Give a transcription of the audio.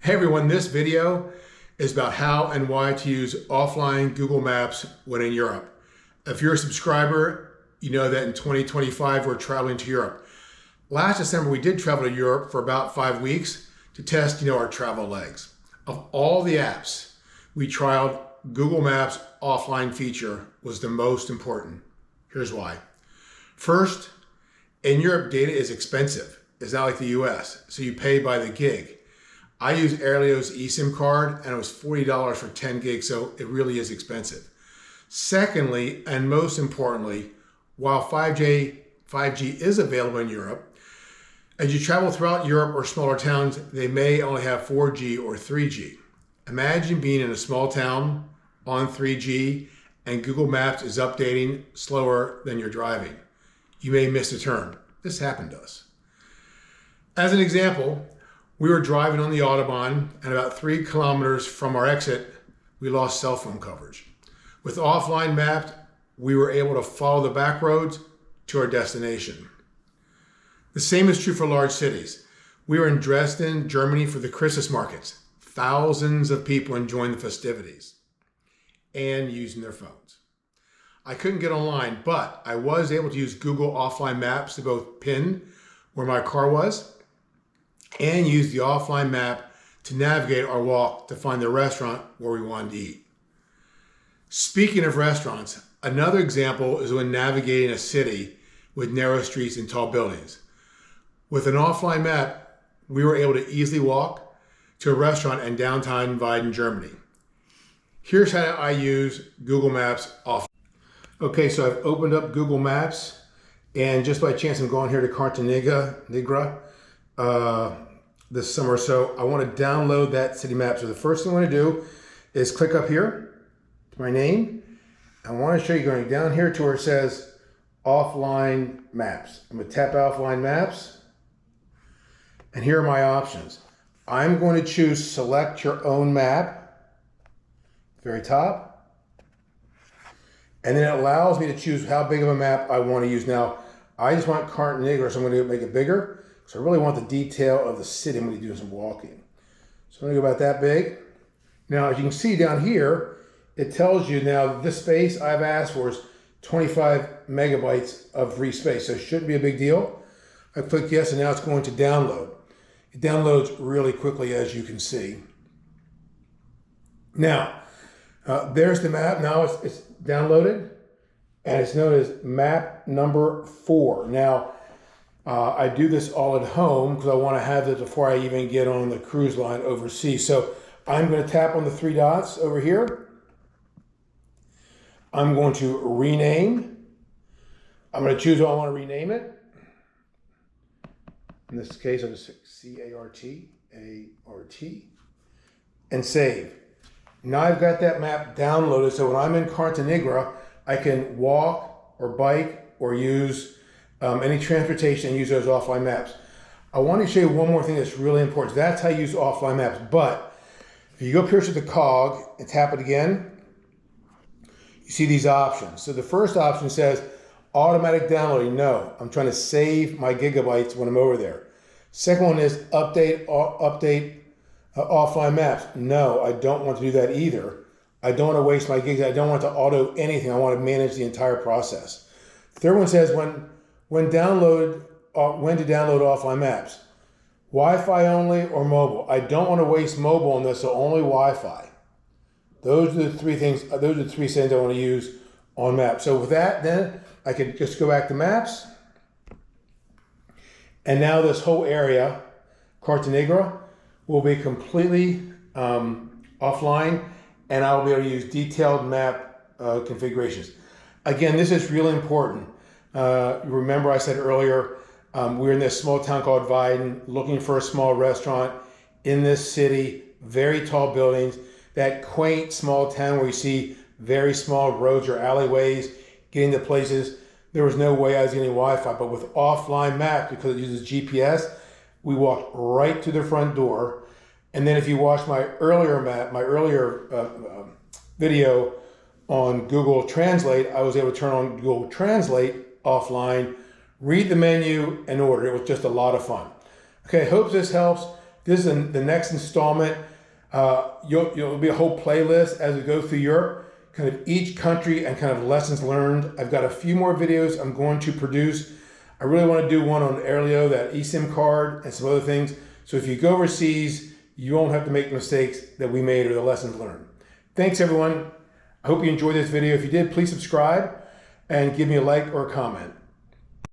Hey everyone, this video is about how and why to use offline Google Maps when in Europe. If you're a subscriber, you know that in 2025 we're traveling to Europe. Last December we did travel to Europe for about 5 weeks to test, our travel legs. Of all the apps we trialed, Google Maps offline feature was the most important. Here's why. First, in Europe data is expensive. It's not like the US, so you pay by the gig. I use Airlio's eSIM card and it was $40 for 10 gigs, so it really is expensive. Secondly, and most importantly, while 5G is available in Europe, as you travel throughout Europe or smaller towns, they may only have 4G or 3G. Imagine being in a small town on 3G and Google Maps is updating slower than you're driving. You may miss a turn. This happened to us. As an example, we were driving on the Autobahn and about 3 kilometers from our exit, we lost cell phone coverage. With offline maps, we were able to follow the back roads to our destination. The same is true for large cities. We were in Dresden, Germany for the Christmas markets. Thousands of people enjoying the festivities and using their phones. I couldn't get online, but I was able to use Google offline maps to both pin where my car was and use the offline map to navigate our walk to find the restaurant where we wanted to eat. Speaking of restaurants, another example is when navigating a city with narrow streets and tall buildings. With an offline map, we were able to easily walk to a restaurant in downtown Weiden, Germany. Here's how I use Google Maps offline. Okay, so I've opened up Google Maps, and just by chance I'm going here to Carta this summer, so I want to download that city map. So the first thing I want to do is click up here to my name. I want to show you going down here to where it says offline maps. I'm going to tap offline maps, and here are my options. I'm going to choose select your own map, very top, and then it allows me to choose how big of a map I want to use. Now I just want Carta Negra, so I'm going to make it bigger. So I really want the detail of the city. I'm going to do some walking. So I'm going to go about that big. Now, as you can see down here, it tells you now this space I've asked for is 25 megabytes of free space. So it shouldn't be a big deal. I click yes, and now it's going to download. It downloads really quickly, as you can see. Now, there's the map. Now it's downloaded, and it's known as map number 4. Now, I do this all at home because I want to have it before I even get on the cruise line overseas. So I'm going to tap on the 3 dots over here. I'm going to rename. I'm going to choose what I want to rename it. In this case, I'll just C-A-R-T, A-R-T, and save. Now I've got that map downloaded, so when I'm in Carta Negra, I can walk or bike or use any transportation and use those offline maps. I want to show you one more thing that's really important. That's how you use offline maps. But if you go up here to the cog and tap it again, you see these options. So the first option says automatic downloading. No, I'm trying to save my gigabytes when I'm over there. Second one is update offline maps. No, I don't want to do that either. I don't want to waste my gigs. I don't want to auto anything. I want to manage the entire process. Third one says when to download offline maps. Wi-Fi only or mobile. I don't want to waste mobile on this, so only Wi-Fi. Those are the 3 things. Those are the 3 things I want to use on maps. So with that, then I can just go back to maps, and now this whole area, Carta Negra, will be completely offline, and I will be able to use detailed map configurations. Again, this is really important. Remember I said earlier, we're in this small town called Weiden, looking for a small restaurant in this city, very tall buildings, that quaint small town where you see very small roads or alleyways, getting to places. There was no way I was getting Wi-Fi, but with offline maps, because it uses GPS, we walked right to the front door. And then if you watch my earlier video on Google Translate, I was able to turn on Google Translate offline, read the menu, and order. It was just a lot of fun. Okay, hope this helps. This is the next installment. You'll be a whole playlist as we go through Europe, kind of each country and kind of lessons learned. I've got a few more videos I'm going to produce. I really want to do one on Airlio, that eSIM card, and some other things. So if you go overseas, you won't have to make the mistakes that we made or the lessons learned. Thanks, everyone. I hope you enjoyed this video. If you did, please subscribe and give me a like or a comment.